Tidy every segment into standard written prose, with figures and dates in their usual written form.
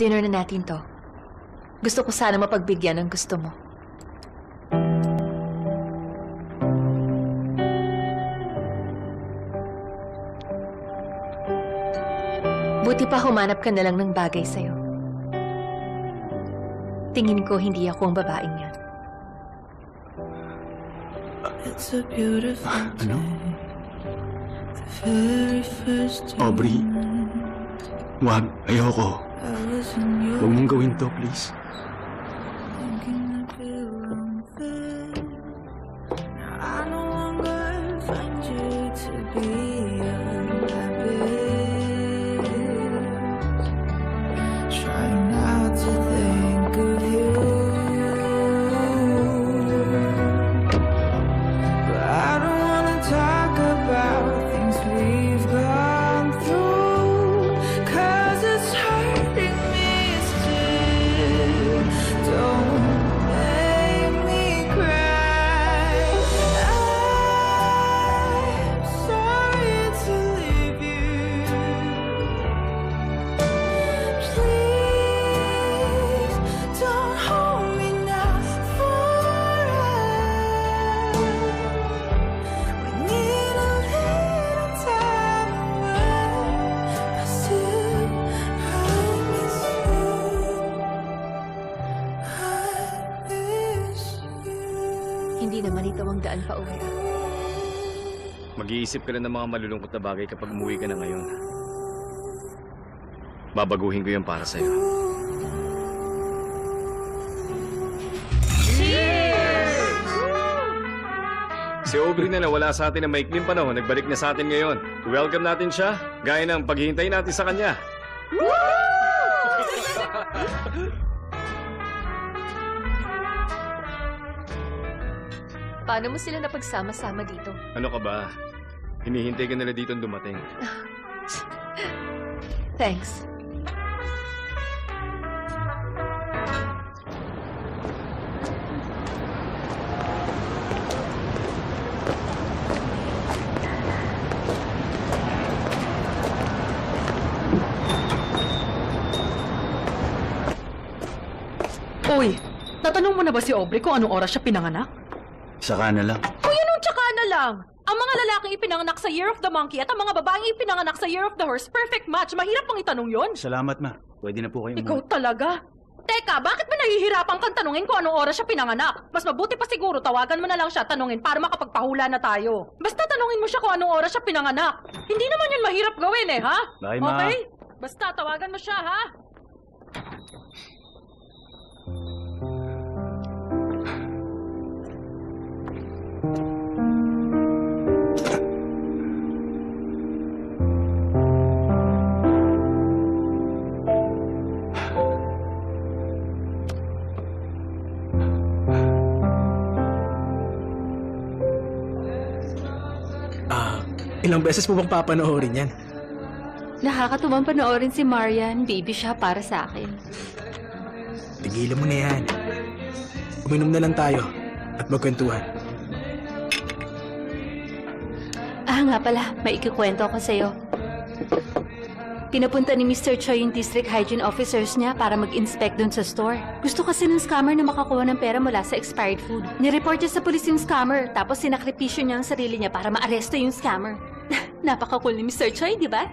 Dinner na natin to. Gusto ko sana mapagbigyan ng gusto mo. Buti pa humanap ka na lang ng bagay sa'yo. Tingin ko hindi ako ang babaeng yan. It's a beautiful Ano? day. The very first time Aubrey. Wag, ayoko. I was in your Huwag mong gawin to, please. thinking I'd be wrong there. Now I no longer find you to be unhappy. Trying not to think of you. But I don't wanna talk about things we've gone through, 'cause it's hurting me still. Don't make me cry. I'm sorry to leave you. Please don't hold me now forever. We need a little time away, but still I miss you. I miss you. Hindi naman ito ang daan pa uwi. Mag-iisip ka na ng mga malulungkot na bagay kapag umuwi ka na ngayon. Babaguhin ko yan para sa'yo. Si Aubrey na nawala sa atin ng maikling panahon, nagbalik na sa atin ngayon. Welcome natin siya, gaya ng paghihintay natin sa kanya. Paano mo sila napagsama-sama dito? Ano ka ba? Hinihintay ka nila dito dumating. Thanks. Uy, natanong mo na ba si Aubrey kung anong oras siya pinanganak? Saka na lang. Uy, anong tsaka na lang? Ang mga lalaking ipinanganak sa Year of the Monkey at ang mga babaeng ipinanganak sa Year of the Horse, perfect match. Mahirap pang itanong yon. Salamat, ma. Pwede na po kayong Ikaw talaga? Teka, bakit ba nahihirapan kang tanungin kung anong oras siya pinanganak? Mas mabuti pa siguro tawagan mo na lang siya tanungin para makapagpahula na tayo. Basta tanungin mo siya kung anong oras siya pinanganak. Hindi naman yun mahirap gawin eh, ha? Bye, ma. Okay? Basta tawagan mo siya, ha? Ilang beses mo bang papanoorin yan? Nakakatuwang panoorin si Marian. Baby siya para sa akin. Tigilan mo na yan. Uminom na lang tayo at magkwentuhan. Nga pala, may ikikwento ko sa'yo. Pinapunta ni Mr. Choi yung district hygiene officers niya para mag-inspect dun sa store. Gusto kasi ng scammer na makakuha ng pera mula sa expired food. Nireport niya sa police yung scammer, tapos sinakripisyo niya ang sarili niya para maaresto yung scammer. Napaka-cool ni Mr. Choi, di ba?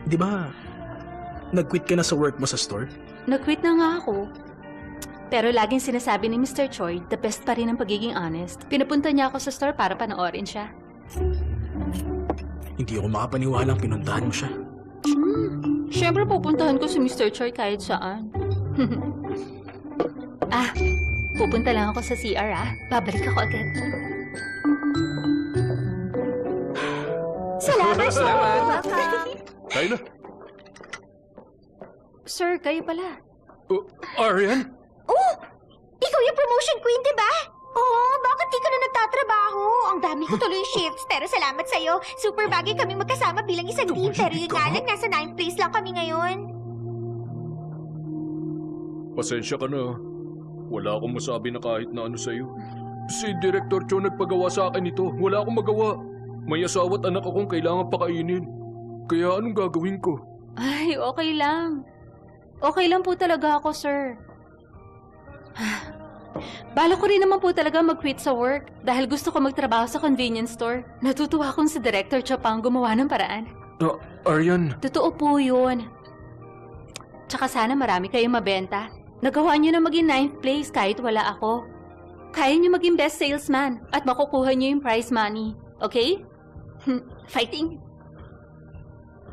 Di ba, nag-quit ka na sa work mo sa store? Nag-quit na nga ako. Pero laging sinasabi ni Mr. Choi, the best pa rin ang pagiging honest. Pinapunta niya ako sa store para panoorin siya. Hindi ako makapaniwalang pinuntahan mo siya. Siyempre pupuntahan ko si Mr. Choi kahit saan. Pupunta lang ako sa CR Babalik ako agad. Salamat, sir! Tayo na. Sir, kayo pala. Arian? Oh! Ikaw yung promotion queen, di ba? Oo, bakit di ka na nagtatrabaho? Ang dami ko tuloy shifts, pero salamat sa'yo. Super bagay kami magkasama bilang isang team, pero yun nga lang, nasa 9th place lang kami ngayon. Pasensya ka na. Wala akong masabi na kahit na ano sa'yo. Si Director Cho nagpagawa sa akin ito. Wala akong magawa. May asawa at anak akong kailangan pakainin. Kaya anong gagawin ko? Ay, okay lang. Okay lang po talaga ako, sir. Bala ko rin naman po talaga mag-quit sa work dahil gusto ko magtrabaho sa convenience store. Natutuwa akong si Director Cho pa ang gumawa ng paraan. Aryan, Totoo po yun. Tsaka sana marami kayong mabenta. Nagawa niyo na maging 9th place kahit wala ako. Kaya niyo maging best salesman at makukuha niyo yung prize money. Okay? Fighting!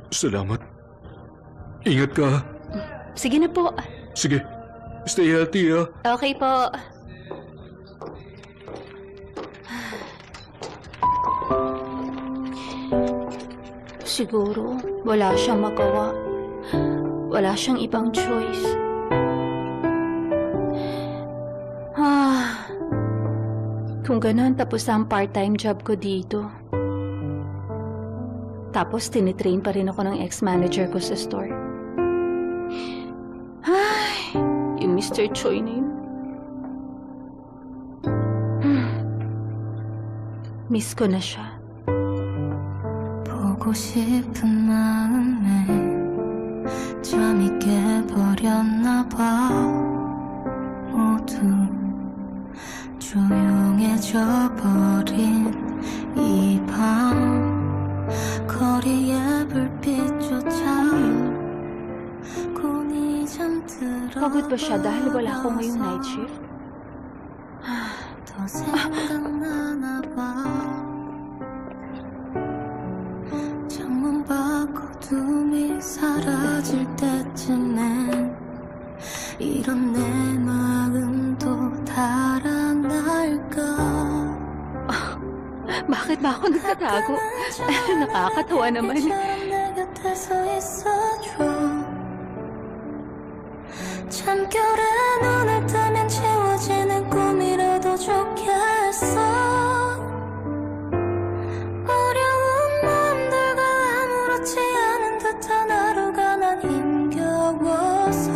salamat. Ingat ka. Sige na po. Sige, stay healthy ha. Okay po. Siguro, wala siyang magawa. Wala siyang ibang choice. Kung ganun, tapos ang part-time job ko dito. Tapos, tinitrain pa rin ako ng ex-manager ko sa store. Ay, yung Mr. Choi na yun. Miss ko na siya. 보고 싶은 마음에 잠이 깨버렸나 봐 모두 조용해져 버린 이 밤 거리의 불빛조차 곤히 잠들어 Pagod ba siya dahil wala ako ngayong night shift? 더 생각나나 봐 창문 밖 어둠이 사라질 때쯤엔 이런 내 마음도 달아날까 Bakit ba ako nagtatago? Nakakatawa naman. 내 곁에 서 있어줘 잠결에 눈을 뜨면 지워지는 꿈이라도 좋겠어 어려운 마음들과 아무렇지 않은 듯한 하루가 난 힘겨워서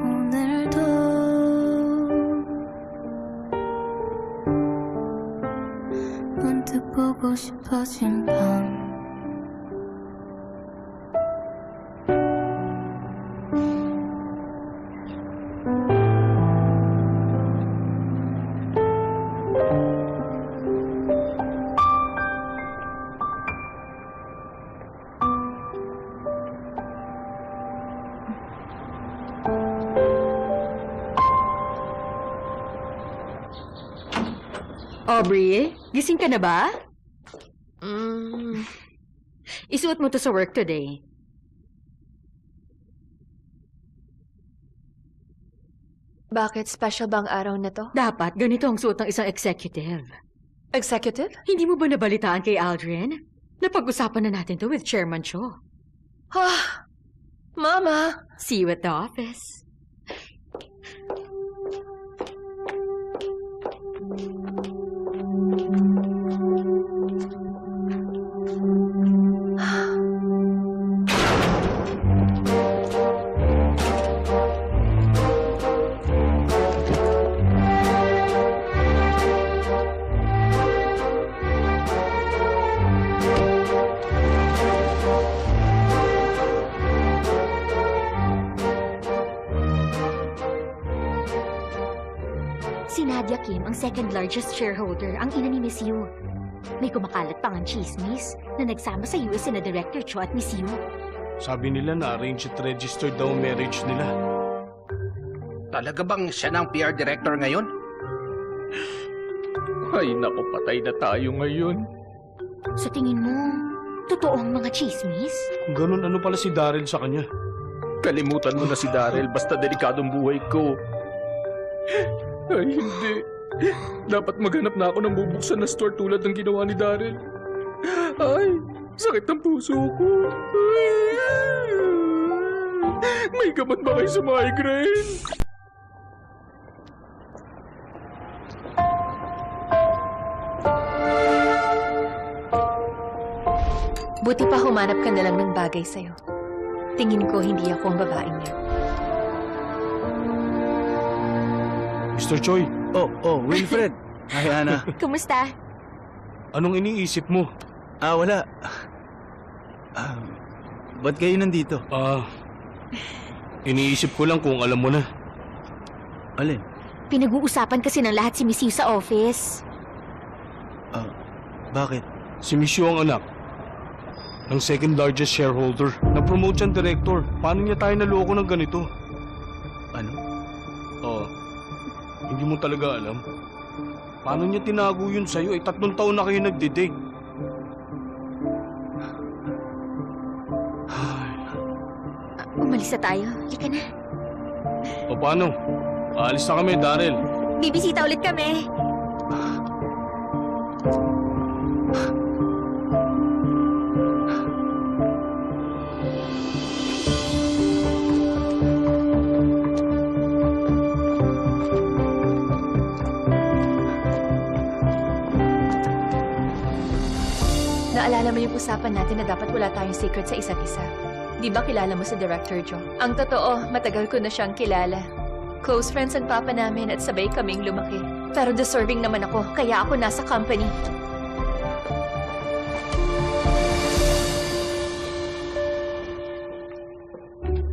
오늘도 문득 보고 싶어진 밤 Aubrey, gising ka na ba? Isuot mo to sa work today. Bakit special bang araw na to? Dapat ganito ang suot ng isang executive. Executive? Hindi mo ba nabalitaan kay Aldrin? Napag-usapan na natin to with Chairman Cho. Ah, Mama! See you at the office. Si Nadia Kim, ang second largest shareholder, ang ina ni Miss Yu. May kumakalat pang ang chismis na nagsama sa US na Director Cho at Miss Yu. Sabi nila na arranged at registered daw ang marriage nila. Talaga bang siya ng PR director ngayon? Ay, naku, patay na tayo ngayon. Sa tingin mo, totoo ang mga chismis? Kung ganun, ano pala si Daryl sa kanya? Kalimutan mo na si Daryl, basta delikadong buhay ko. Ay, hindi. Dapat maghanap na ako ng bubuksan na store tulad ng ginawa ni Daryl. Ay, sakit ng puso ko. May gamot ba kayo sa migraine? Buti pa humanap ka na lang ng bagay sa'yo. Tingin ko hindi ako ang babaeng niya. Mr. Choi, Wilfred. Hi, Ana. Kumusta? anong iniisip mo? Wala. Ba't kayo nandito? Iniisip ko lang kung alam mo na. Alin? Pinag-uusapan kasi ng lahat si Miss Yu sa office. Bakit? Si Miss Yu ang anak ng second largest shareholder. Na-promote siyang director. Paano niya tayo naloko ng ganito? Ano? Oo. Hindi mo talaga alam. Paano niya tinago yun sa'yo? 3 taon na kayo nagdi-date. Umalis na tayo. Halika na. O paano? Aalis na kami, Daryl. Bibisita ulit kami. Naalala mo yung usapan natin na dapat wala tayong secret sa isa't isa? Di ba kilala mo si Director Joe? Ang totoo, matagal ko na siyang kilala. Close friends ang papa namin at sabay kaming lumaki. Pero deserving naman ako, kaya ako nasa company.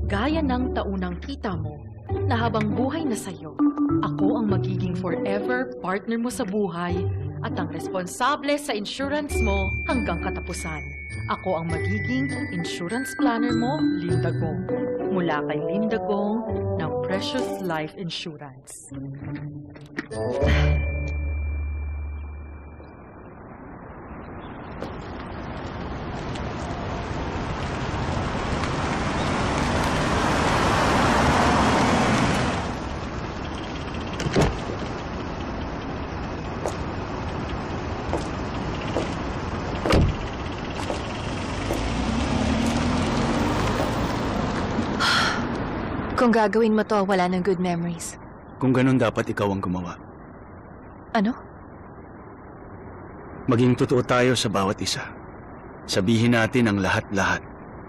Gaya ng taunang kita mo, na habang buhay na sa'yo, ako ang magiging forever partner mo sa buhay at ang responsable sa insurance mo hanggang katapusan. Ako ang magiging insurance planner mo, Linda Gong. Mula kay Linda Gong ng Precious Life Insurance. Kung gagawin mo to, wala ng good memories. Kung ganun, dapat ikaw ang gumawa. Ano? Maging totoo tayo sa bawat isa. Sabihin natin ang lahat-lahat.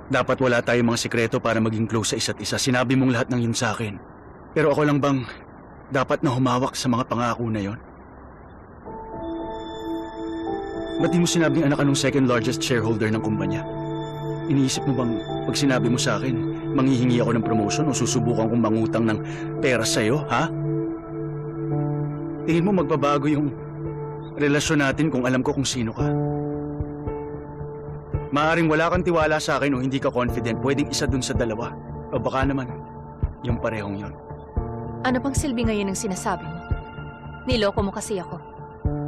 Dapat wala tayong mga sikreto para maging close sa isa't isa. Sinabi mong lahat ng yun sa akin. Pero ako lang bang dapat na humawak sa mga pangako na yon? Ba't di mo sinabing anak ka nung second largest shareholder ng kumpanya? Iniisip mo bang pag sinabi mo sa akin, manghihingi ako ng promotion o susubukan kong mangutang ng pera sa'yo, ha? Tingin mo magbabago yung relasyon natin kung alam ko kung sino ka? Maaring wala kang tiwala sa akin o hindi ka confident, pwedeng isa dun sa dalawa. O baka naman, yung parehong yon. Ano pang silbi ngayon ng sinasabi mo? Niloko mo kasi ako.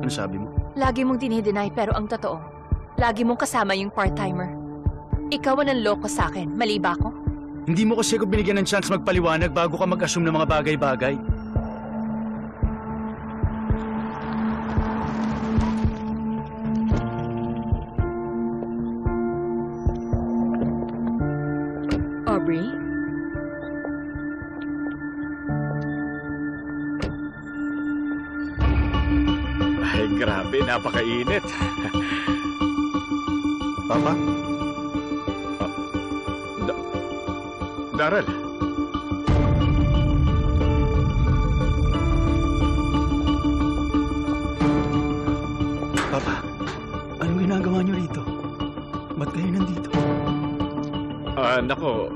Ano sabi mo? Lagi mong dinideny pero ang totoo, lagi mong kasama yung part-timer. Ikaw ang nanloko sa akin. Mali ba ako? Hindi mo kasi ako binigyan ng chance magpaliwanag bago ka mag-assume ng mga bagay-bagay. Aubrey? Ay, grabe, napakainit. Papa? Daryl. Papa, anong ginagawa niyo rito? Ba't kayo nandito? Nako,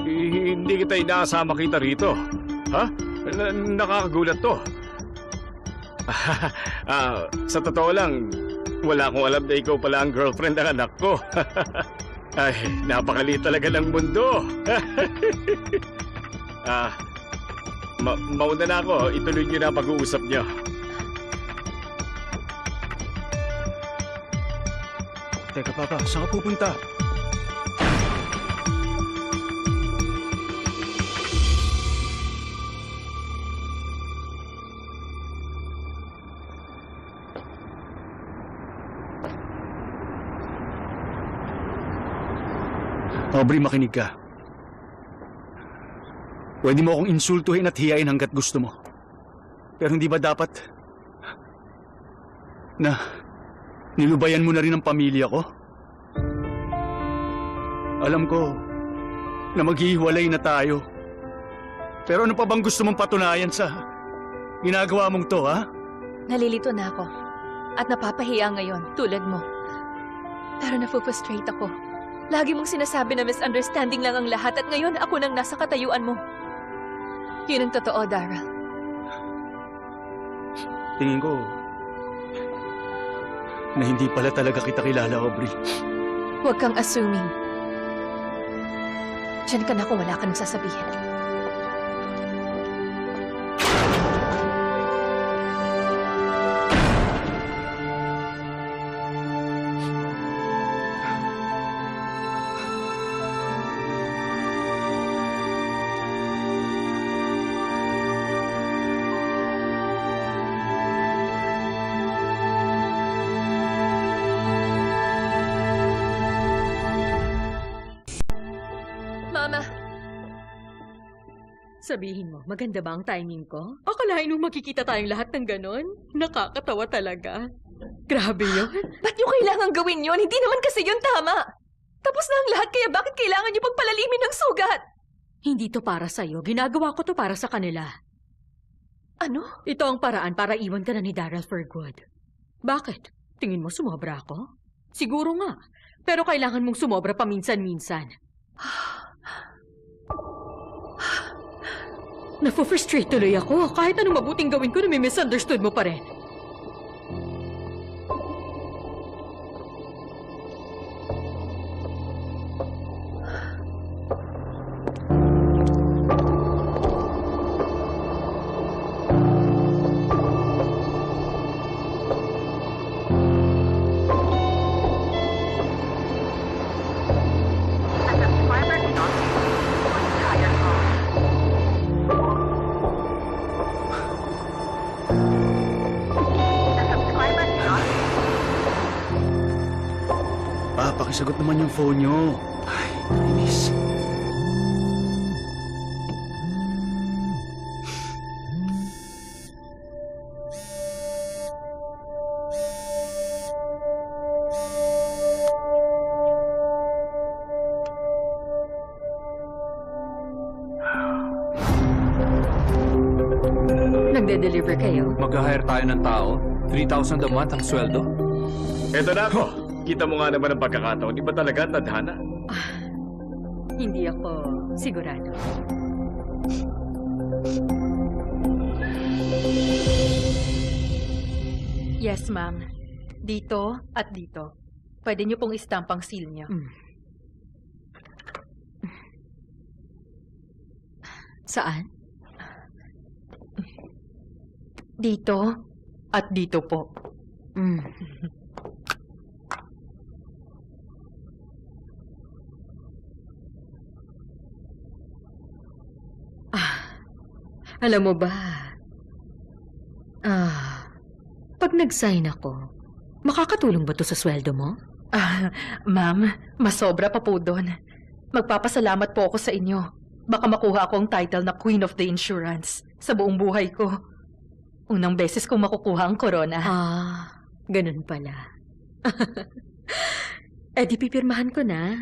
hindi kita inaasama kita rito. Ha? Nakakagulat to. Sa totoo lang, wala akong alam na ikaw pala ang girlfriend ng anak ko. Ay, napakaliit talaga ng mundo. Mauna na ako. Ituloy niyo na pag-uusap niyo. Teka, Papa, saan ka pupunta? Aubrey, makinig ka. Pwede mo akong insultuhin at hiyain hanggat gusto mo. Pero hindi ba dapat na nilubayan mo na rin ang pamilya ko? Alam ko na maghihiwalay na tayo. Pero ano pa bang gusto mong patunayan sa ginagawa mong to, ha? Nalilito na ako. At napapahiya ngayon, tulad mo. Pero nafu-frustrate ako. Lagi mong sinasabi na misunderstanding lang ang lahat at ngayon ako nang nasa katayuan mo. Yun ang totoo, Daryl. Tingin ko na hindi pala talaga kita kilala, Aubrey. Huwag kang assuming. Diyan ka na kung wala ka nang sasabihin. Mama, Sabihin mo, maganda ba ang timing ko? Akalain mo makikita tayong lahat ng ganon? Nakakatawa talaga. Grabe yun. ba't niyo kailangan gawin yon? Hindi naman kasi yun tama. Tapos na ang lahat, kaya bakit kailangan niyo pagpalalimin ng sugat? Hindi to para sa'yo. Ginagawa ko to para sa kanila. Ano? Ito ang paraan para iwan ka na ni Daryl for good. Bakit? Tingin mo sumobra ako? Siguro nga. Pero kailangan mong sumobra paminsan-minsan. Nafu-frustrate tuloy ako. Kahit anong mabuting gawin ko, nami-misunderstood mo pa rin. Pakisagot naman yung phone nyo. Ay, inis. Nagde-deliver kayo? Mag-hire tayo ng tao. 3,000 a month ang sweldo. Eto na ako. Kita mo nga naman ang pagkakataon. Di ba talaga, tadhana? Hindi ako sigurado. Yes, ma'am. Dito at dito. Pwede niyo pong istamp ang seal niyo. Saan? Dito at dito po. Alam mo ba, pag nag-sign ako, makakatulong ba to sa sweldo mo? Ma'am, masobra pa po doon. Magpapasalamat po ako sa inyo. Baka makuha ako ang title na Queen of the Insurance sa buong buhay ko. Unang beses kong makukuha ang corona. Ganun pala. Eh di pipirmahan ko na.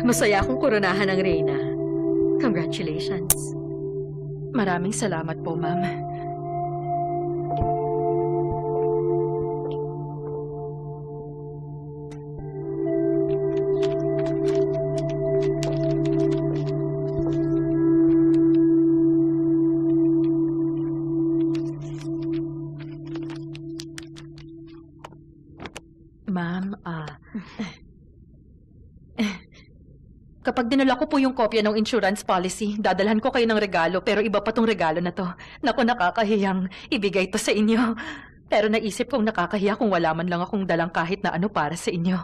Masaya akong koronahan ng Reyna. Congratulations. Maraming salamat po, ma'am. Ma'am, kapag dinala ko po yung kopya ng insurance policy, dadalhan ko kayo ng regalo, pero iba pa tong regalo na to. Naku, nakakahiyang ibigay to sa inyo. Pero naisip kong nakakahiya kung wala man lang akong dalang kahit na ano para sa inyo.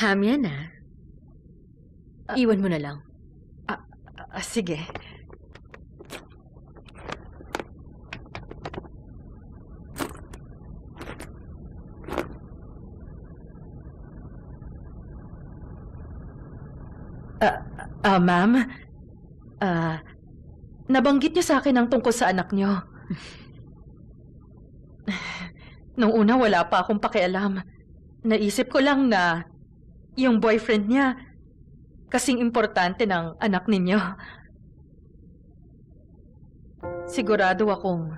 Ham yan, Iwan mo na lang. Sige. Ma'am, nabanggit niyo sa akin ang tungkol sa anak niyo. Nung una, wala pa akong pakialam. Naisip ko lang na yung boyfriend niya kasing importante ng anak ninyo. Sigurado akong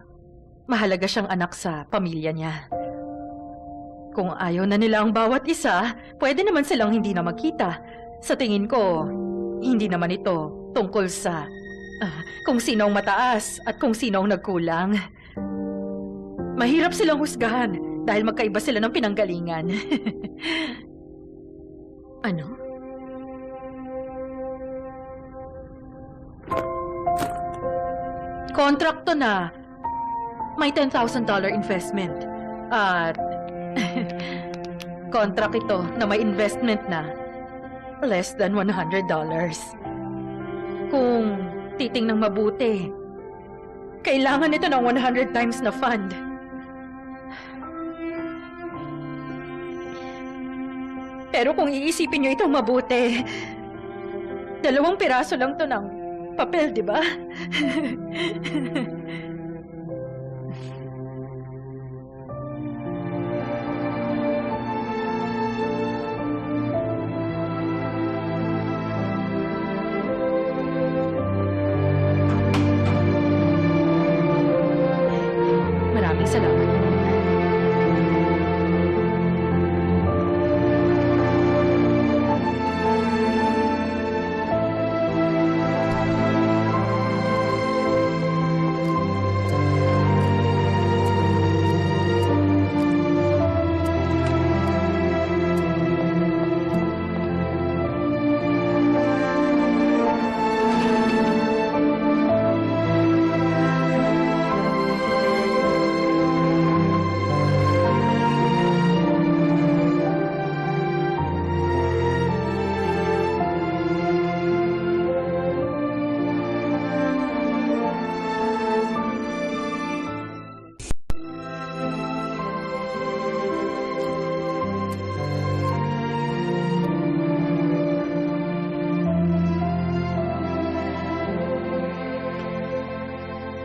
mahalaga siyang anak sa pamilya niya. Kung ayaw na nila ang bawat isa, pwede naman silang hindi na magkita. Sa tingin ko, hindi naman ito tungkol sa kung sino ang mataas at kung sino ang nagkulang. Mahirap silang husgahan dahil magkaiba sila ng pinanggalingan. Ano? Kontrakto na. May $10,000 investment. At kontrak ito na may investment na less than $100. Kung titingnang mabuti, kailangan ito ng 100 times na fund. Pero kung iisipin nyo itong mabuti, 2 piraso lang to ng papel, di ba? Maraming salamat.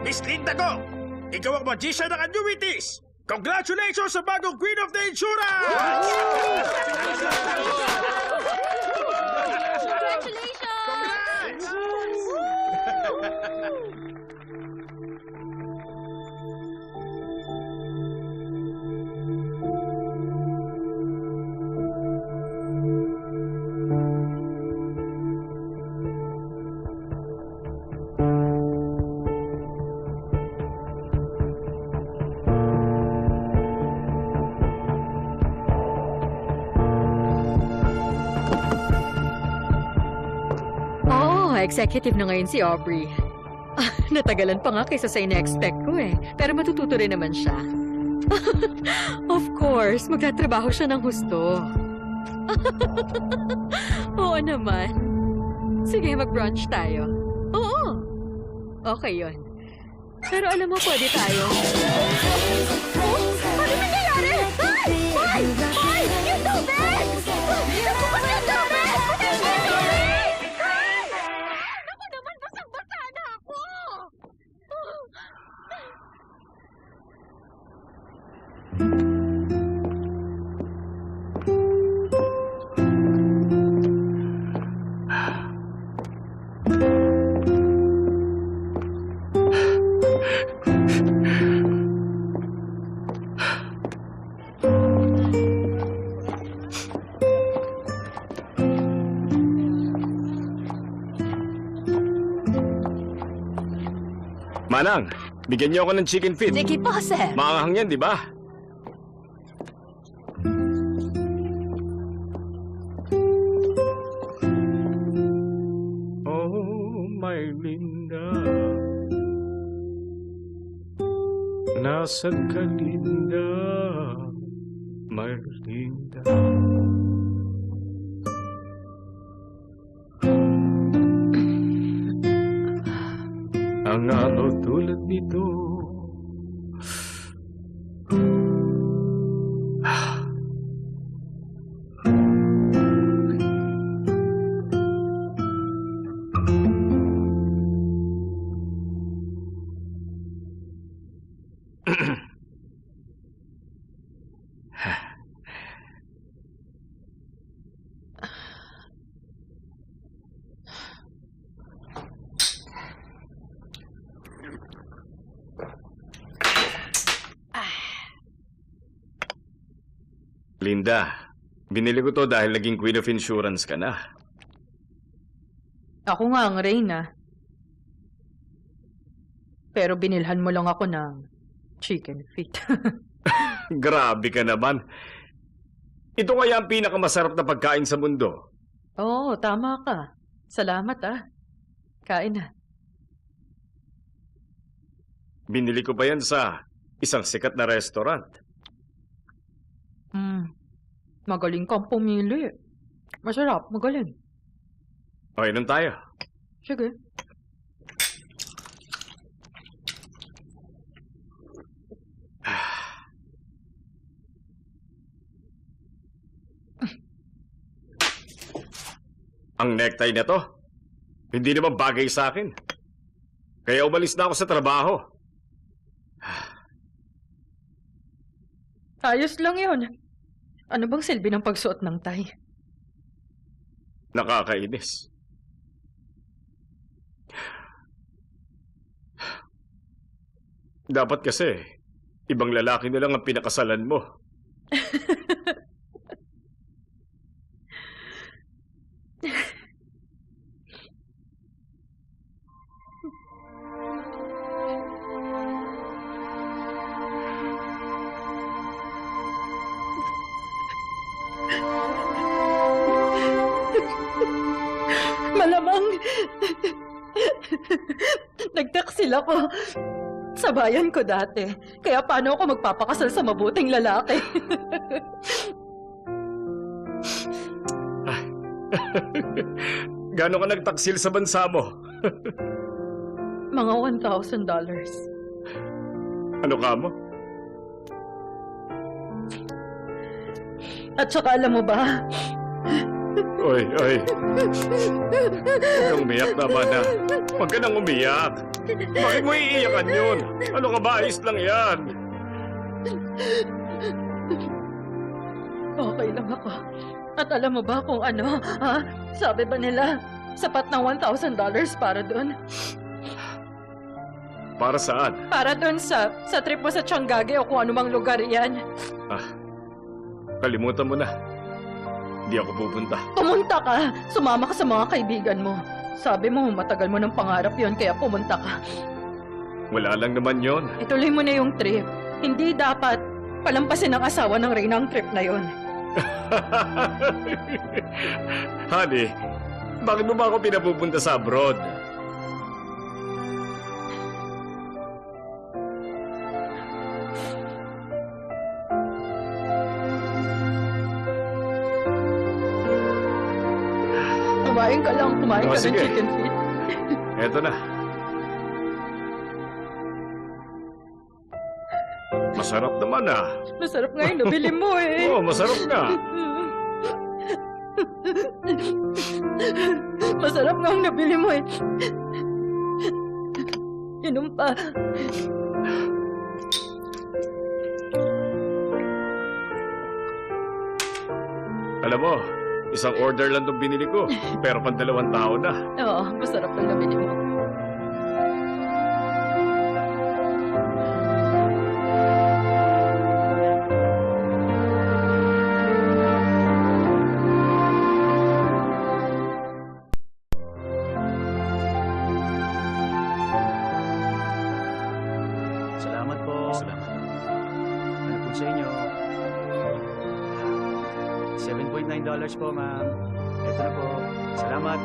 Miss Linda Go! Ikaw ang magician ng annuities! Congratulations sa bagong Queen of the Insurance! Executive na ngayon si Aubrey. Natagalan pa nga kaysa sa ina-expect ko eh. Pero matututo rin naman siya. Of course, magtatrabaho siya ng husto. Oo naman. Sige, mag-brunch tayo. Oo. Okay yun. Pero alam mo, pwede tayo. Oh, ano nangyayari? Hoy! Hoy! Hoy! Yung tubig! Nabukas yung tubig! Naku naman, basang-basa na ako! Manang, bigyan niyo ako ng chicken feet. Sige po, sir. Maanghang yan, di ba? Oh, my Linda. Nasaan ka, Linda? My Linda. Ang araw tulad nito. Linda, binili ko to dahil naging Queen of Insurance ka na. Ako nga ang Reyna. Pero binilhan mo lang ako ng chicken feet. Grabe ka naman. Ito kaya ang pinakamasarap na pagkain sa mundo. Oo, tama ka. Salamat Kain na. Binili ko pa yan sa isang sikat na restaurant. Magaling kang pumili. Masarap, magaling. O, inom tayo. Sige. Ang necktie na to, hindi naman bagay sa akin. Kaya umalis na ako sa trabaho. Ayos lang yun. Ano bang silbi ng pagsuot ng tie? Nakakainis. Dapat kasi, ibang lalaki na lang ang pinakasalan mo. Malamang nagtaksil ako sa bayan ko dati. Kaya paano ako magpapakasal sa mabuting lalaki? Gano'n ka nagtaksil sa bansa mo? Mga $1,000. Ano ka mo? At saka alam mo ba, Oy. Huwag kang umiyak naman na. Huwag ka nang umiyak. Bakit mo iiyakan yun? Ano ka ba? Ayos lang yan. okay lang ako. At alam mo ba kung ano, Sabi ba nila, sapat ng $1,000 para doon? Para saan? Para doon sa trip mo sa Tiangage o kung anumang lugar yan. Kalimutan mo na. Hindi ako pupunta. Pumunta ka! Sumama ka sa mga kaibigan mo. Sabi mo, matagal mo ng pangarap yon kaya pumunta ka. Wala lang naman yon. Ituloy mo na yung trip. Hindi dapat palampasin ng asawa ng Reyna ang trip na yon. Honey, bakit mo ba ako pinapupunta sa abroad? Kumain ka ng sige. chicken feet. Eto na. Masarap naman Masarap nga yung nabili mo eh. Oo, masarap nga. Masarap nga ang nabili mo eh. Inom pa. Alam mo, isang order lang itong binili ko. Pero pang 2 tao na. Oo, masarap ang nabili mo. Salamat po. Salamat. Ano po sa inyo? $7.9 po, ma'am. Ito na po. Salamat.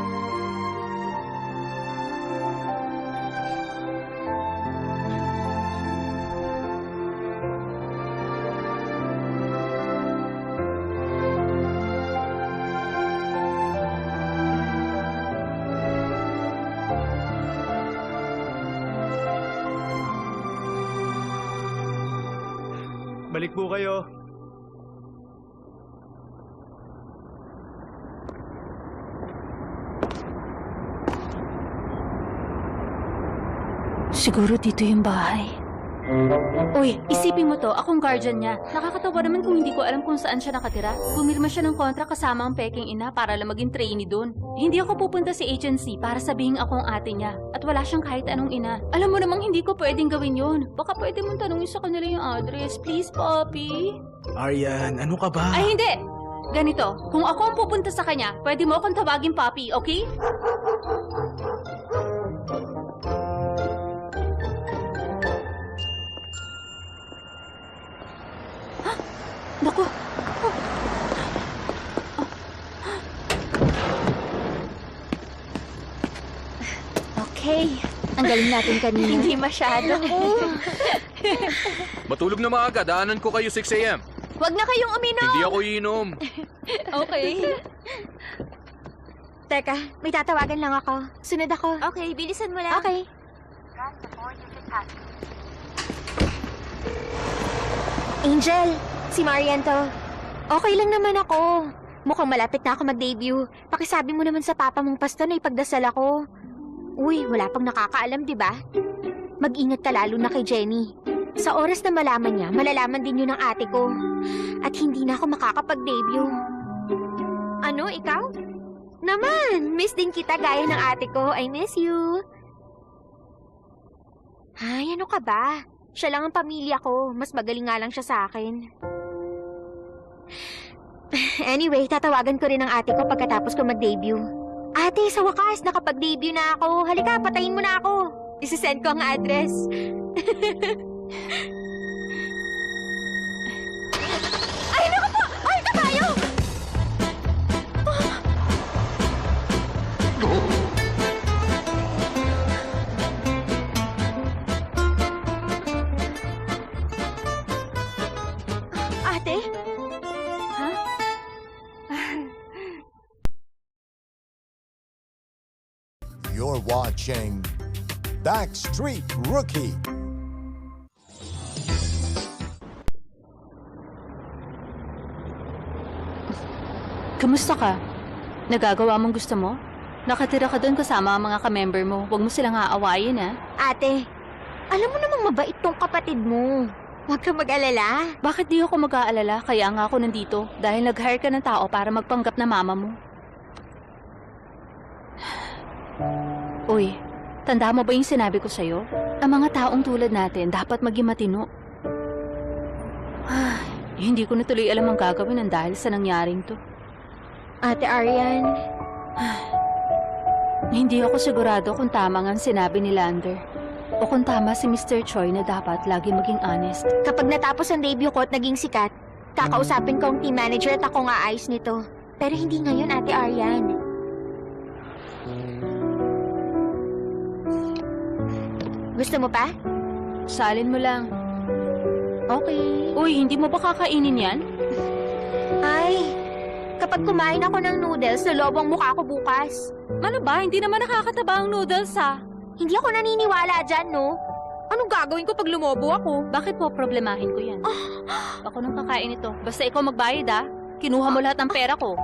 Balik po kayo. Siguro dito yung bahay. Uy, isipin mo to, akong guardian niya. Nakakatawa naman kung hindi ko alam kung saan siya nakatira. Pumirma siya ng kontra kasama ang peking ina para lang maging trainee doon. Hindi ako pupunta sa agency para sabihin ako ang ate niya. At wala siyang kahit anong ina. Alam mo namang hindi ko pwedeng gawin yun. Baka pwede mong tanungin sa kanila yung address. Please, Poppy. Aryan, ano ka ba? Ay, hindi! Ganito, kung ako ang pupunta sa kanya, pwede mo akong tawagin Poppy, okay? Naku! Okay. Ang galing natin kanina. Hindi masyado. Matulog na maaga, daanan ko kayo 6 a.m. Huwag na kayong uminom! Hindi ako iinom. Okay. Teka, may tatawagan lang ako. Sunod ako. Okay, bilisan mo lang. Okay. Angel, si Marian to. Okay lang naman ako. Mukhang malapit na ako mag-debut. Pakisabi mo naman sa papa mong pasto na ipagdasal ako. Uy, wala pang nakakaalam, di ba? Mag-ingat ka lalo na kay Jenny. Sa oras na malaman niya, malalaman din yun ng ate ko. At hindi na ako makakapag-debut. Ano, ikaw? Naman, miss din kita gaya ng ate ko. I miss you. Ay, ano ka ba? Siya lang ang pamilya ko. Mas magaling nga lang siya sa akin. Anyway, tatawagan ko rin ang ate ko pagkatapos ko mag-debut. Ate, sa wakas, nakapag-debut na ako. Halika, patayin mo na ako. Isisend ko ang address. Ay, naku po! Ay, kabayo! Ate? Ha? You're watching Backstreet Rookie. Kamusta ka? Nagagawa mong gusto mo? Nakatira ka doon kasama ang mga ka-member mo. Huwag mo silang aawayin, ha? Ate, alam mo namang mabait tong kapatid mo. Huwag kang mag-alala. Bakit di ako mag-aalala? Kaya nga ako nandito. Dahil nag-hire ka ng tao para magpanggap na mama mo. Uy, tanda mo ba yung sinabi ko sa'yo? Ang mga taong tulad natin dapat maging matino. Hindi ko na tuloy alam ang gagawin ng dahil sa nangyaring to. Ate Arian, Hindi ako sigurado kung tama nga ang sinabi ni Lander. O kung tama si Mr. Choi na dapat lagi maging honest. kapag natapos ang debut ko at naging sikat, kakausapin ko ang team manager at ako nga ayos nito. Pero hindi ngayon, Ate Arian. Gusto mo pa? Salin mo lang. Okay. Uy, hindi mo ba kakainin yan? Ay, kapag kumain ako ng noodles, lolobo ang mukha ko bukas. Ano ba? Hindi naman nakakataba ang noodles, ha? Hindi ako naniniwala dyan, no? Anong gagawin ko pag lumobo ako? Bakit po problemahin ko yan? Ako nang kakain ito. Basta ikaw magbayad, ha? Kinuha mo lahat ng pera ko.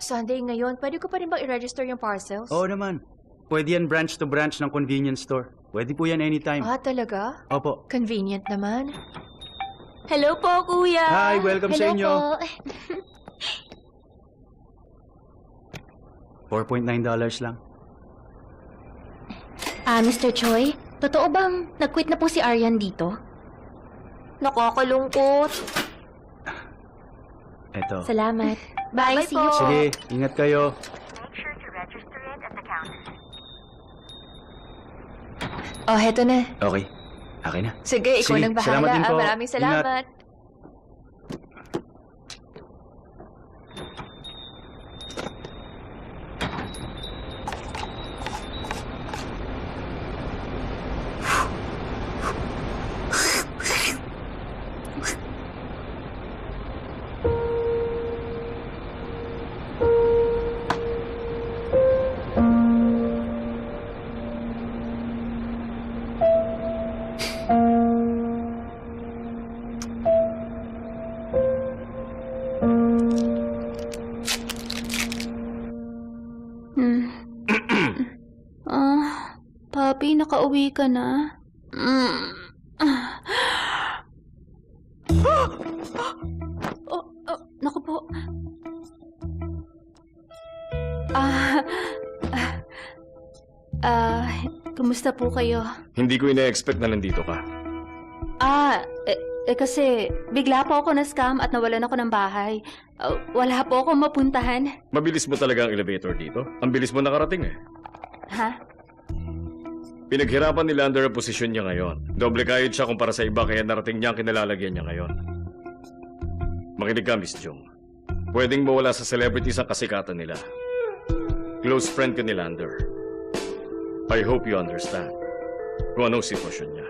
Sunday ngayon, pwede ko pa rin bang i-register yung parcels? Oo naman. Pwede yan branch to branch ng convenience store. Pwede po yan anytime. Ah, talaga? Opo. Convenient naman. Hello po, kuya. Hi, welcome sa inyo. $4.9 lang. Mr. Choi, totoo bang nag-quit na po si Arian dito? Nakakalungkot. Eto. Salamat. Bye, see you. Sige, ingat kayo. Oh, heto na. Okay. Akin na. Sige, ikaw Sige, nang bahala. salamat din po. Maraming salamat. Papi, nakauwi ka na? Naku po. Kumusta po kayo? Hindi ko ina-expect na nandito ka. Kasi bigla po ako na-scam at nawalan ako ng bahay. Wala po akong mapuntahan. Mabilis mo talaga ang elevator dito. Ang bilis mo nakarating eh. Ha? Pinaghirapan ni Lander ang posisyon niya ngayon. Doble kayod siya kumpara sa iba kaya narating niya ang kinalalagyan niya ngayon. Makinig ka, Miss Jung. Pwedeng mawala sa celebrities ang kasikatan nila. Close friend ka ni Lander. I hope you understand kung anong sitwasyon niya.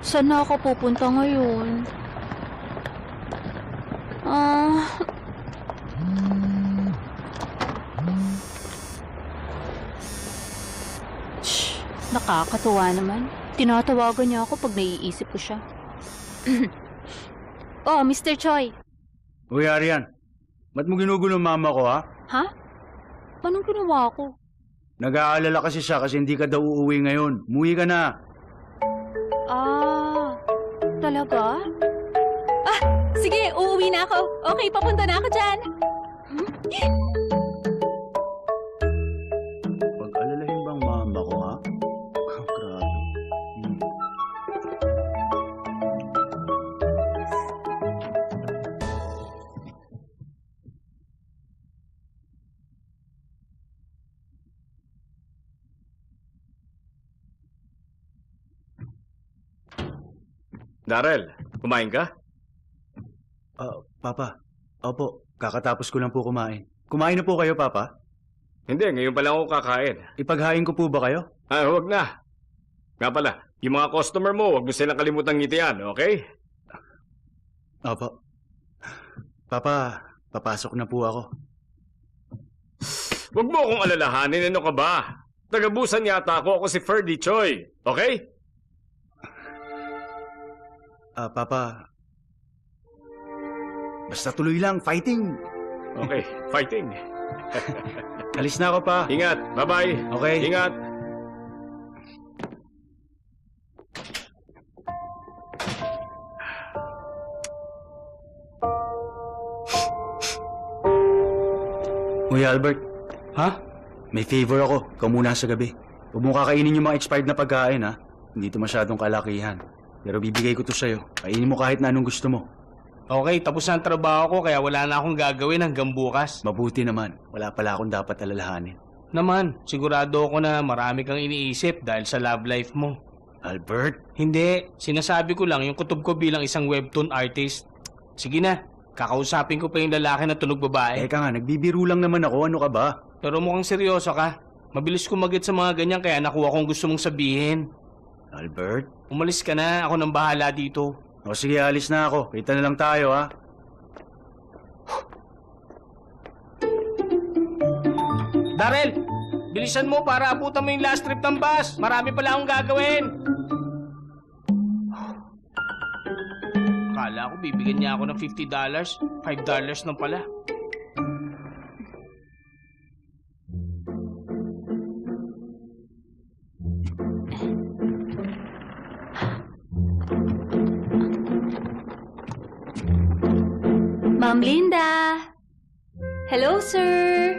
Saan na ako pupunta ngayon? Nakakatuwa naman. Tinatawagan niya ako pag naiisip ko siya. Oh, Mr. Choi. Uy, Arian. Ba't mo ginugulo ang mama ko, ha? Ha? Anong ginawa ko? Nag-aalala kasi siya kasi hindi ka daw uuwi ngayon. Umuwi ka na. Talaga? Sige, uuwi na ako. Okay, papunta na ako dyan. Pag-alalahin bang mama ko, ha? Grabe. Darrell, kumain ka? Papa. Opo, kakatapos ko lang po kumain. Kumain na po kayo, Papa? Hindi, ngayon pa lang ako kakain. Ipaghain ko po ba kayo? Huwag na. Nga pala, yung mga customer mo, huwag mo silang kalimutang ngitian, okay? Opo. Papa, papasok na po ako. Huwag mo akong alalahanin, ano ka ba? Tagabusan yata ako si Ferdy Choi, okay? Papa, basta tuloy lang, fighting! Okay, fighting. Alis na ako, pa. Ingat, bye-bye. Okay. Ingat. Uy, Albert. Ha? May favor ako. Ikaw muna sa gabi. Huwag mo kakainin yung mga expired na pagkain, ha? Hindi ito masyadong kalakihan. Pero bibigay ko to sa'yo. Kainin mo kahit na anong gusto mo. Okay, tapos na ang trabaho ko kaya wala na akong gagawin hanggang bukas. Mabuti naman. Wala pala akong dapat alalahanin. Naman, sigurado ako na marami kang iniisip dahil sa love life mo. Albert? Hindi, sinasabi ko lang yung kutob ko bilang isang webtoon artist. Sige na, kakausapin ko pa yung lalaki na tunog babae. Teka nga, nagbibiro lang naman ako. Ano ka ba? Pero mukhang seryoso ka. Mabilis kumagit sa mga ganyan kaya nakuha kong gusto mong sabihin. Albert? Umalis ka na, ako nang bahala dito. O sige, alis na ako. Kita na lang tayo, ha? Darrell, bilisan mo para abutan mo yung last trip ng bus. Marami pala akong gagawin. Akala ko bibigyan niya ako ng $50. $5 lang pala. Ma'am Linda! Hello, sir!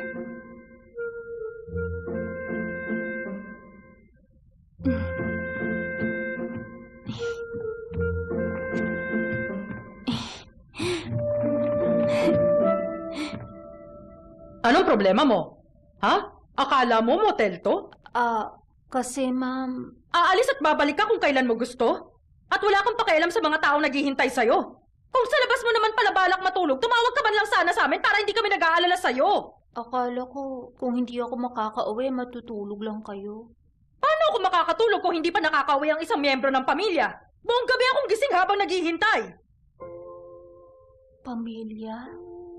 Anong problema mo? Ha? Akala mo motel to? Kasi ma'am... Aalis at babalik ka kung kailan mo gusto? At wala kang pakialam sa mga taong naghihintay sa'yo. Kung sa labas mo naman pala balak matulog, tumawag ka man lang sana sa amin para hindi kami nag-aalala sa'yo. Akala ko kung hindi ako makakauwi, matutulog lang kayo. Paano ako makakatulog kung hindi pa nakakauwi ang isang miyembro ng pamilya? Buong gabi akong gising habang naghihintay. Pamilya?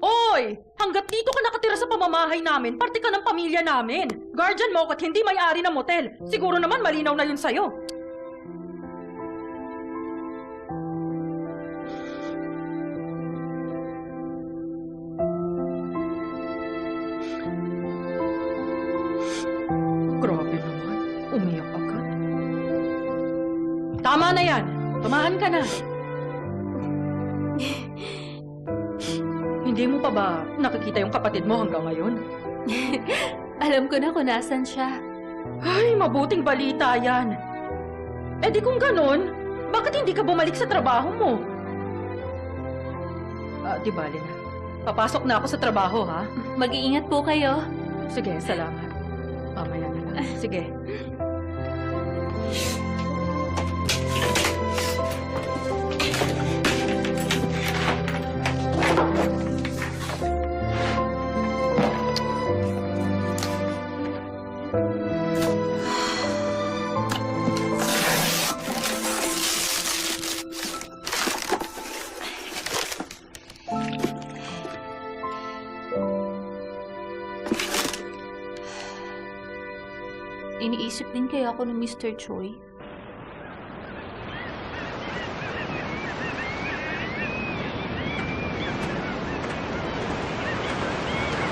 Oy! Hanggat dito ka nakatira sa pamamahay namin, parte ka ng pamilya namin. Guardian mo ako at hindi may-ari ng motel. Siguro naman malinaw na yun sa'yo. Grabe naman. Umiyak agad. Tama na yan. Tumahan ka na. Hindi mo pa ba nakikita yung kapatid mo hanggang ngayon? Alam ko na kung nasan siya. Ay, mabuting balita yan. Eh di kung ganon, bakit hindi ka bumalik sa trabaho mo? Di bali na. Papasok na ako sa trabaho, ha? Mag-iingat po kayo. Sige, salamat. Mamaya na lang. Sige. Iniisip din kaya ako ng Mr. Choi.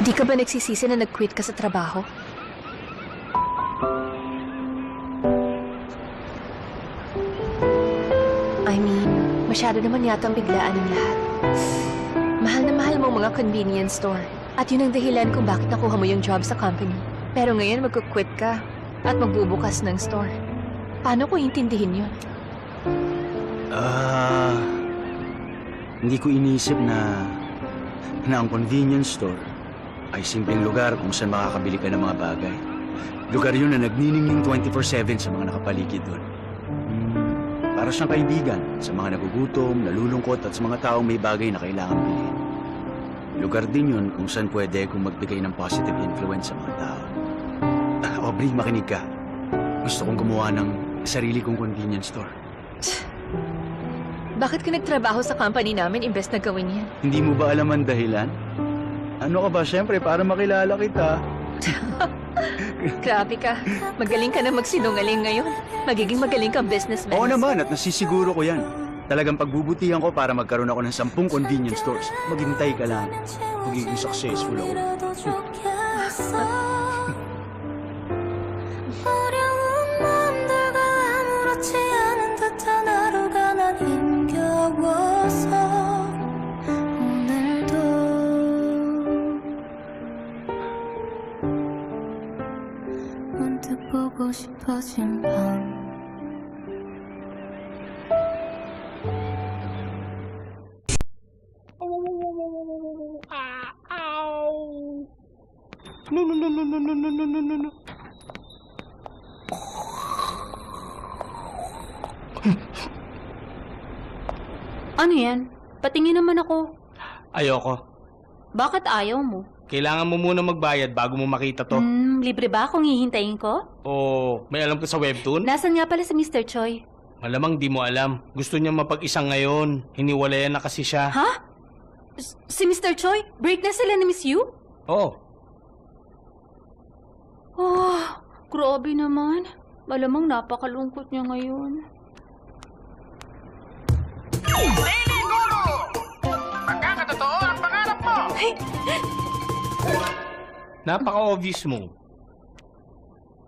Di ka ba nagsisisi na nag-quit ka sa trabaho? I mean, masyado naman yata ang biglaan ng lahat. Mahal na mahal mo ang mga convenience store. At yun ang dahilan kung bakit nakuha mo yung job sa company. Pero ngayon magkukwit ka at magbubukas ng store. Paano ko intindihin yun? Hindi ko inisip na ang convenience store ay simpleng lugar kung saan makakabili ka ng mga bagay. Lugar yun na nagniningning 24/7 sa mga nakapaligid doon. Para siyang kaibigan sa mga nagugutom, nalulungkot at sa mga taong may bagay na kailangan bilhin. Lugar din yun kung saan pwede kung magbigay ng positive influence sa mga tao. Aubrey, makinig ka. Gusto kong gumawa ng sarili kong convenience store. Bakit ka nagtrabaho sa company namin imbes na gawin yan? Hindi mo ba alam ang dahilan? Ano ka ba? Siyempre, para makilala kita. Grabe ka. Magaling ka na magsinungaling ngayon. Magiging magaling kang businessman. Oo naman, at nasisiguro ko yan. Talagang pagbubutihan ko para magkaroon ako ng 10 convenience stores. Maghintay ka lang. Magiging successful ako. 보고 싶어진 밤 No. Ano yan? Patingin naman ako. Ayoko. Bakit ayaw mo? Kailangan mo muna magbayad bago mo makita to. Libre ba kung hihintayin ko? O may alam ka sa webtoon? Nasaan nga pala si Mr. Choi? Malamang di mo alam. Gusto niya mapag-isa ngayon. Hiniwalayan na kasi siya. Ha? Si Mr. Choi? Break na sila ni Miss Yu? Oo. Oh, grabe naman. Malamang napakalungkot niya ngayon. Daily Guru! Magkakatotoo ang pangarap mo! Napaka-obvious mo.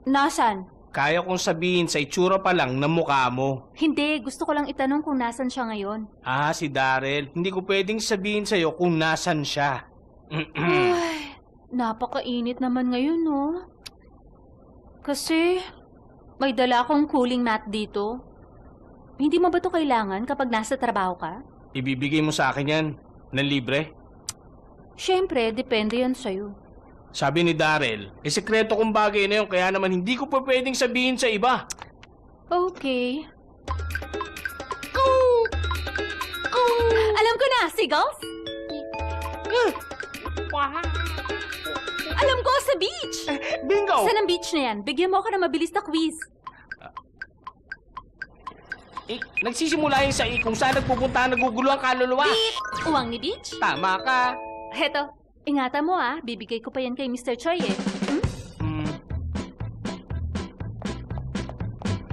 Nasaan? Kaya kong sabihin sa itsura pa lang na mukha mo. Hindi, gusto ko lang itanong kung nasan siya ngayon. Si Daryl. Hindi ko pwedeng sabihin sa'yo kung nasan siya. Ay, napakainit naman ngayon, no? Kasi, may dala akong cooling mat dito. Hindi mo ba ito kailangan kapag nasa trabaho ka? Ibibigay mo sa akin yan. Nang libre? Siyempre, depende yan sa'yo. Sabi ni Daryl, sekreto kong bagay na yun, kaya naman hindi ko pa pwedeng sabihin sa iba. Okay. Alam ko na, seagulls? Alam ko, sa beach! Bingo! Saan ang beach na yan? Bigyan mo ako ng mabilis na quiz. Nagsisimula yun sa kung saan nagpupunta nagugulo ang kaluluwa. Beep! Uwang ni beach? Tama ka. Heto, ingatan mo bibigay ko pa yan kay Mr. Choi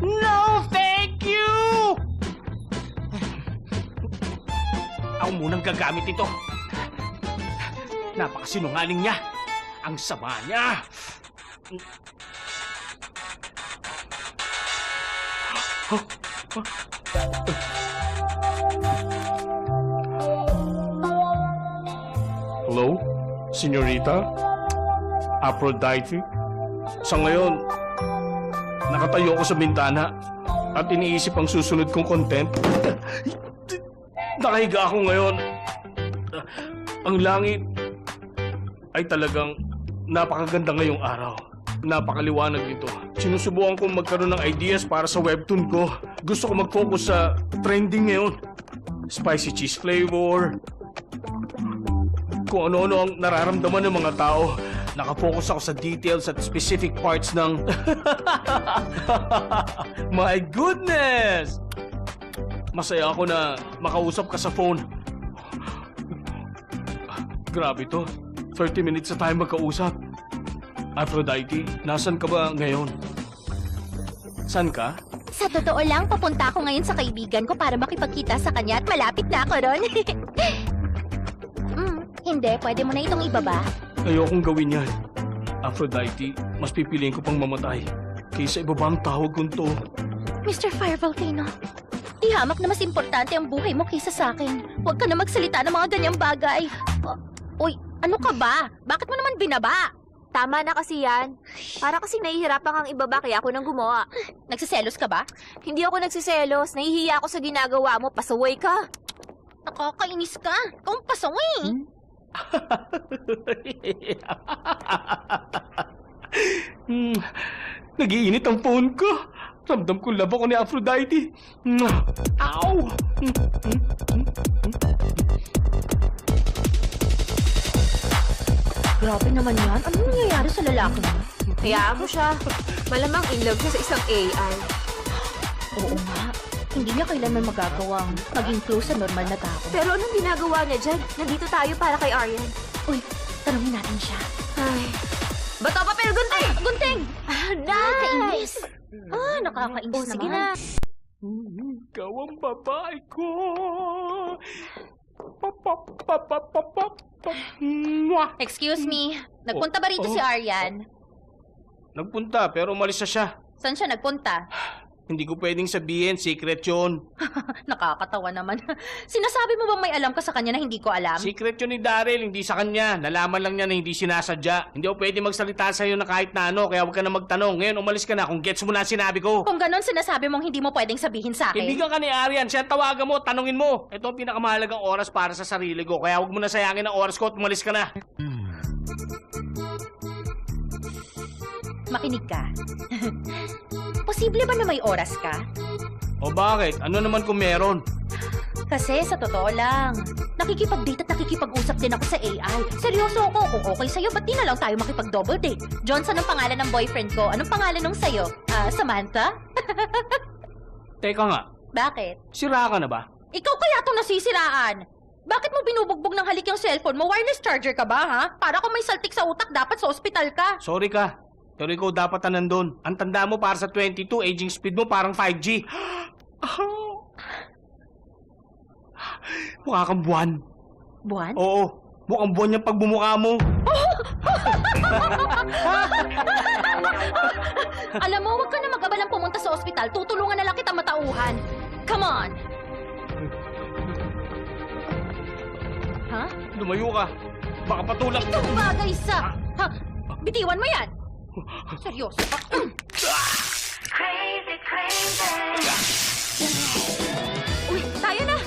No, thank you! Ako munang gagamit ito. Napakasinungaling niya. Ang sama niya. Hello? Senyorita? Aphrodite? Sa ngayon, nakatayo ako sa bintana at iniisip ang susunod kong content. Nakahiga ako ngayon. Ang langit ay talagang napakaganda ngayong araw. Napakaliwanag nito. Sinusubukan kong magkaroon ng ideas para sa webtoon ko. Gusto ko mag-focus sa trending ngayon. Spicy cheese flavor. Kung ano-ano ang nararamdaman ng mga tao. Nakafocus ako sa details at specific parts ng... My goodness! Masaya ako na makausap ka sa phone. Grabe to. 30 minutes na tayo magkausap. Aphrodite, nasan ka ba ngayon? San ka? Sa totoo lang, papunta ako ngayon sa kaibigan ko para makipagkita sa kanya at malapit na ako ron. Hindi, pwede mo na itong ibaba. Ayokong gawin yan. Aphrodite, mas pipiliin ko pang mamatay kaysa ibaba ang tawag kong to. Mr. Fire Volcano, ihamak na mas importante ang buhay mo kaysa sa akin. Huwag ka na magsalita ng mga ganyang bagay. Uy, ano ka ba? Bakit mo naman binaba? Tama na kasi yan. Para kasi nahihirapan kang ibaba kaya ako nang gumawa. Nagsiselos ka ba? Hindi ako nagsiselos. Nahihiya ako sa ginagawa mo. Pasaway ka. Nakakainis ka. Ikaw ang pasaway. Nag-iinit ang phone ko. Ramdam ko love ako ni Aphrodite. Ow! Grabe naman yan. Ano nangyayari sa lalaki mo? Hayaan mo siya. Malamang in love siya sa isang AI. Oo nga. Hindi niya kailanman magagawang maging close sa normal na tao. Pero anong ginagawa niya dyan? Nandito tayo para kay Aryan. Uy, tanungin natin siya. Ay. Bato, papel, gunting! Gunting! Nice! Nakakainis naman. Sige na. Ikaw ang babae ko. Excuse me. Nagpunta ba rito si Aryan? Nagpunta pero umalis na siya. Saan siya nagpunta? Hindi ko pwedeng sabihin, secret yun. Nakakatawa naman. Sinasabi mo bang may alam ka sa kanya na hindi ko alam? Secret yun ni Daryl, hindi sa kanya. Nalaman lang niya na hindi sinasadya. Hindi ako pwede magsalita sa'yo na kahit na ano, kaya huwag ka na magtanong. Ngayon, umalis ka na kung gets mo na ang sinabi ko. Kung ganon sinasabi mong hindi mo pwedeng sabihin sa akin. Kaibigan ka ni Aryan, siya ang tawagan mo, tanungin mo. Ito ang pinakamahalagang oras para sa sarili ko, kaya huwag mo na sayangin ang oras ko at umalis ka na. Makinig ka. Posible ba na may oras ka? O bakit? Ano naman kung meron? Kasi sa totoo lang, nakikipag-date at nakikipag-usap din ako sa AI. Seryoso ako. Kung okay sa'yo, ba't di na lang tayo makipag-double date? Johnson ang pangalan ng boyfriend ko. Anong pangalan nung sa'yo? Samantha? Teka nga, Bakit? sira ka na ba? Ikaw kaya itong nasisiraan? Bakit mo binubugbog ng halik yung cellphone mo? Wireless charger ka ba, ha? Para kung may saltik sa utak, dapat sa ospital ka. Sorry ka, pero ikaw dapat na nandun. Ang tanda mo para sa 22, aging speed mo parang 5G. Mukha kang buwan. Buwan? Oo, mukhang buwan yung pagbumukha mo. Alam mo, huwag ka na mag-abalang pumunta sa ospital. Tutulungan na lang kita matauhan. Come on! Ha? Lumayo ka. Baka patulak. Ito bagay sa... Ha? Bitiwan mo yan! Seryoso ka? Crazy, crazy. Uy, tayo na!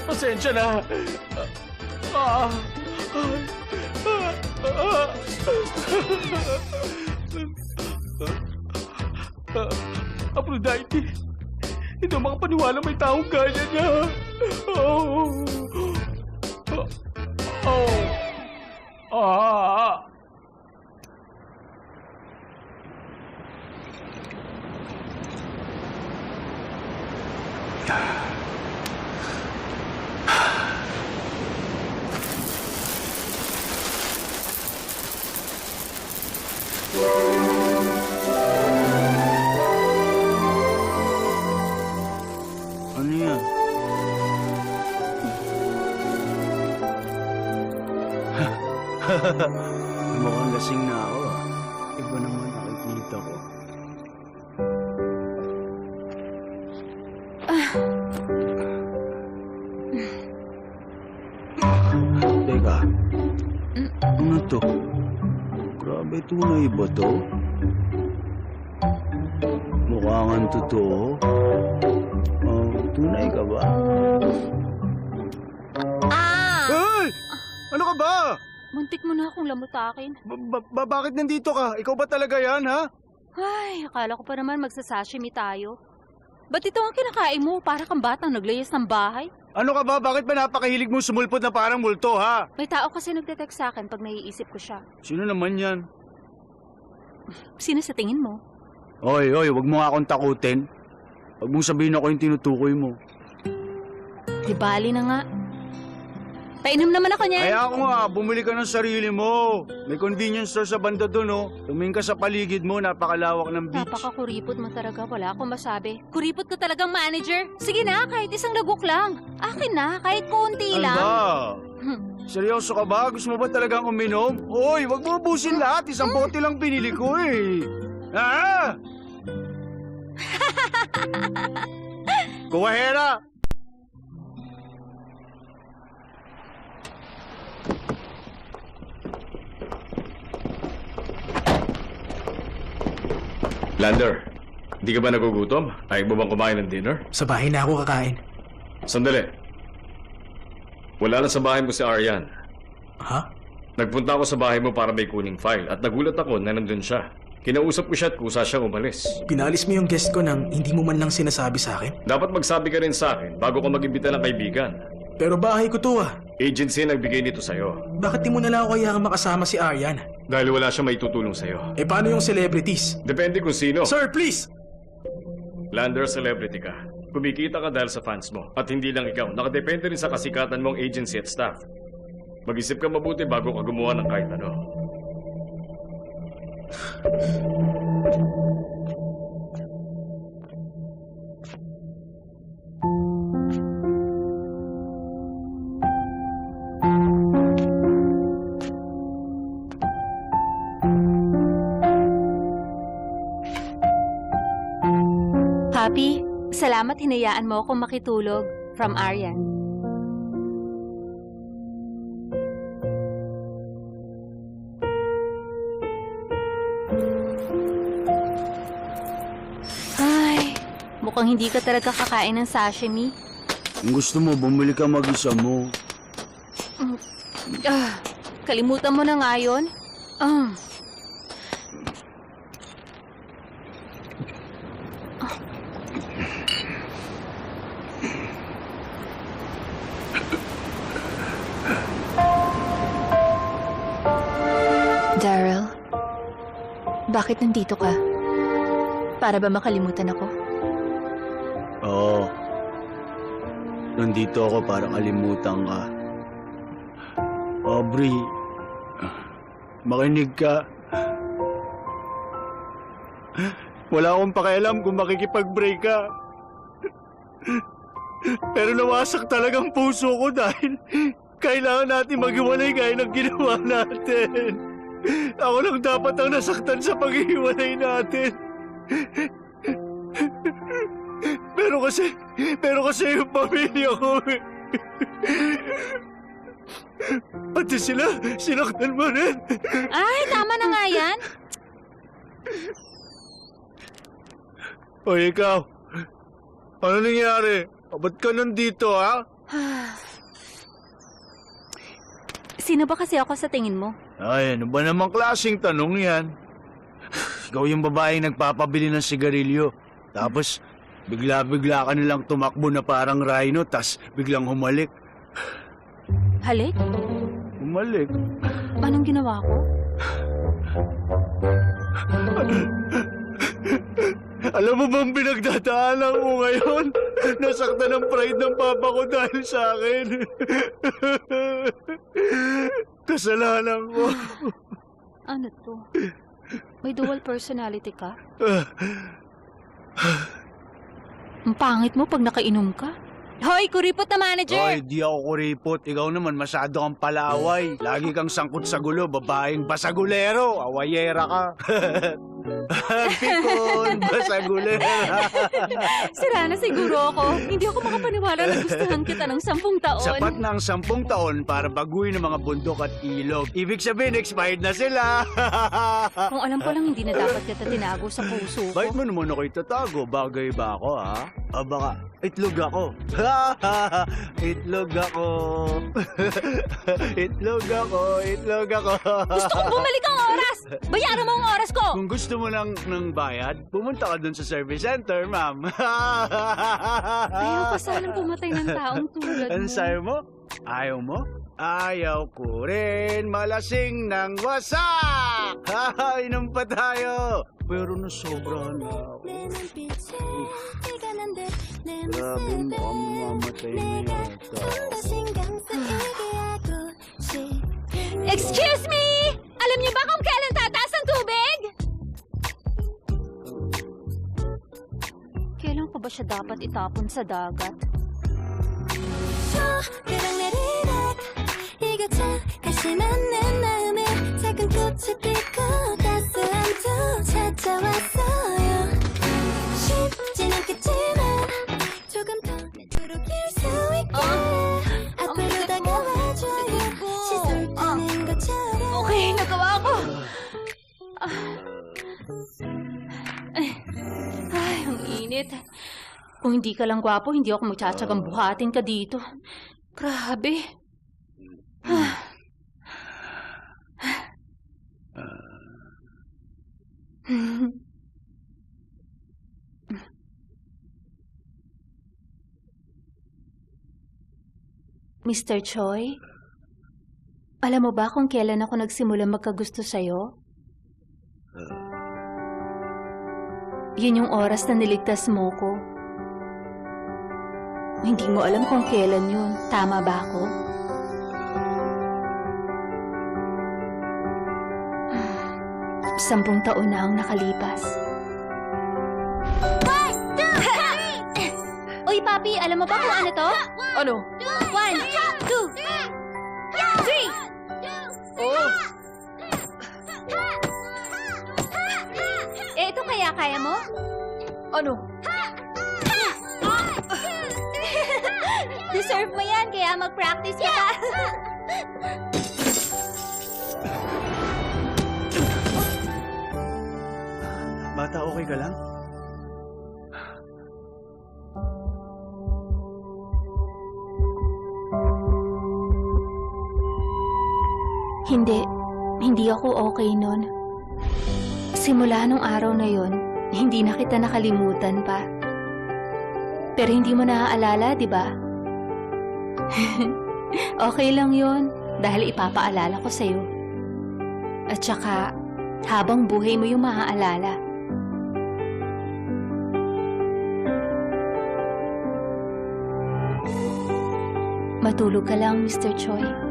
Pasensya na. Aphrodite, hindi ako makapaniwala may taong gaya niya. Ano yan? Mukhang lasing na ako ah. Iba naman nakikita ko. Teka. Ano to? Grabe, tunay ba to? Mukhang totoo. Tunay ka ba? Hey! Ano ka ba? Muntik mo na akong lamutakin. Bakit nandito ka? Ikaw ba talaga yan, ha? Ay, akala ko pa naman magsasashimi tayo. Ba't ito ang kinakain mo? Para kang batang naglayas ng bahay? Ano ka ba? Bakit ba napakahilig mo sumulpot na parang multo, ha? May tao kasi nagte-text sa akin pag naiisip ko siya. Sino naman yan? Sino sa tingin mo? Oy, wag mo nga akong takutin. Wag mong sabihin ako yung tinutukoy mo. Di bali na nga. Painom naman ako niyan. Kaya ako nga, bumili ka ng sarili mo. May convenience store sa banda doon, oh. Tumingin ka sa paligid mo, napakalawak ng beach. Napakakuripot mo talaga, wala akong masabi. Kuripot ka talagang manager. Sige na, kahit isang lagok lang. Akin na, kahit konti lang. Ba? Seryoso ka ba? Gusto mo ba talagang uminom? Hoy, wag mo ubusin lahat. Isang bote lang pinili ko eh. Ha? Kuwahera! Lander, di ka ba nagugutom? Ayaw mo bang kumain ng dinner? Sa bahay na ako kakain. Sandali. Wala na sa bahay mo si Aryan. Ha? Nagpunta ako sa bahay mo para may kuning file at nagulat ako na nandun siya. Kinausap ko siya at kusa siyang umalis. Pinalis mo yung guest ko nang hindi mo man lang sinasabi sa akin? Dapat magsabi ka rin sa akin bago ka mag-imbita ng kaibigan. Pero bahay ko to ah. Agency nagbigay nito sa'yo. Bakit di mo na lang ako kaya makasama si Aryan? Dahil wala siya maitutulong sa'yo. Eh paano yung celebrities? Depende kung sino. Sir, please! Lander, celebrity ka. Kumikita ka dahil sa fans mo. At hindi lang ikaw, nakadepende rin sa kasikatan mong agency at staff. Mag-isip ka mabuti bago ka gumawa ng kahit ano. Happy, salamat hinayaan mo akong makitulog. From Aryan. Ay, mukhang hindi ka talaga kakain ng sashimi. Kung gusto mo, bumili ka mag-isa mo. Kalimutan mo na nga yun. Daryl, bakit nandito ka? Para ba makalimutan ako? Oo. Nandito ako para kalimutan ka. Aubrey, makinig ka. Wala akong pakialam kung makikipag-break ka. Pero nawasak talagang puso ko dahil kailangan natin maghiwalay gaya ng ginawa natin. Ako lang dapat ang nasaktan sa paghihiwalay natin. Pero kasi yung pamilya ko pati sila, sinaktan mo rin. Ay, tama na nga yan. O ikaw, ano nangyari? Ba't ka nandito, ha? Sino ba kasi ako sa tingin mo? Ay, ano ba namang klaseng tanong yan? Ikaw yung babaeng nagpapabili ng sigarilyo. Tapos, bigla-bigla ka nilang tumakbo na parang rhino, tas biglang humalik. Halik? Humalik? Anong ginawa ko? Alam mo bang pinagdadaanan ko ngayon? Nasaktan ang pride ng papa ko dahil sa akin. Kasalanan ko. Ano to? May dual personality ka? Ang pangit mo pag nakainom ka. Hoy, kuripot na manager! Hoy, di ako kuripot. Ikaw naman masyado kang palaway. Lagi kang sangkot sa gulo, babaeng basagulero. Awayera ka. Pikon, basagulera. Sira na siguro ako. Hindi ako makapaniwala na gustuhan kita ng 10 taon. Sapat na ang 10 taon para baguhin ang mga bundok at ilog. Ibig sabihin, expired na sila. Kung alam ko lang hindi na dapat kita tinago sa puso ko. Bakit mo naman ako itatago? Bagay ba ako, ha? Baka itlog ako. Itlog ako. Itlog ako. Itlog ako. Gusto kong bumalik ang oras! Bayaran mo ang oras ko! Kung gusto mo lang ng bayad, pumunta ka dun sa service center, ma'am. Ayaw ka sanang pumatay ng taong tulad mo. Ano sayo mo? Ayaw mo? Ayaw ko rin malasing ng wasak! Inom pa tayo! Pero nasobrahan na ako. Grabe, mukhang mamatay na yata. Excuse me! Alam niyo ba kung kailan tataas ang tubig? Kailan pa ba siya dapat itapon sa dagat? Okay, nagawa ko! Ay, ang init. Kung hindi ka lang gwapo, hindi ako magtsatsagang buhatin ka dito. Grabe. Mr. Choi, alam mo ba kung kailan ako nagsimula magkagusto sa'yo? Yun yung oras na niligtas mo ko. Hindi mo alam kung kailan yun. Tama ba ako? Sampung taon na ang nakalipas. 1, 2, 3! Uy, Papi, alam mo ba kung ano to? Ano? 1, 2, 3! Oh! Ito kaya kaya mo? Ano? Deserve mo yan, kaya mag-practice ka pa. Bata, okay ka lang? Hindi ako okay nun. Simula nung araw na yon, hindi na kita nakalimutan pa. Pero hindi mo naaalala, di ba? Okay lang yon, dahil ipapaalala ko sa'yo. At saka, habang buhay mo yung maaalala. Matulog ka lang, Mr. Choi.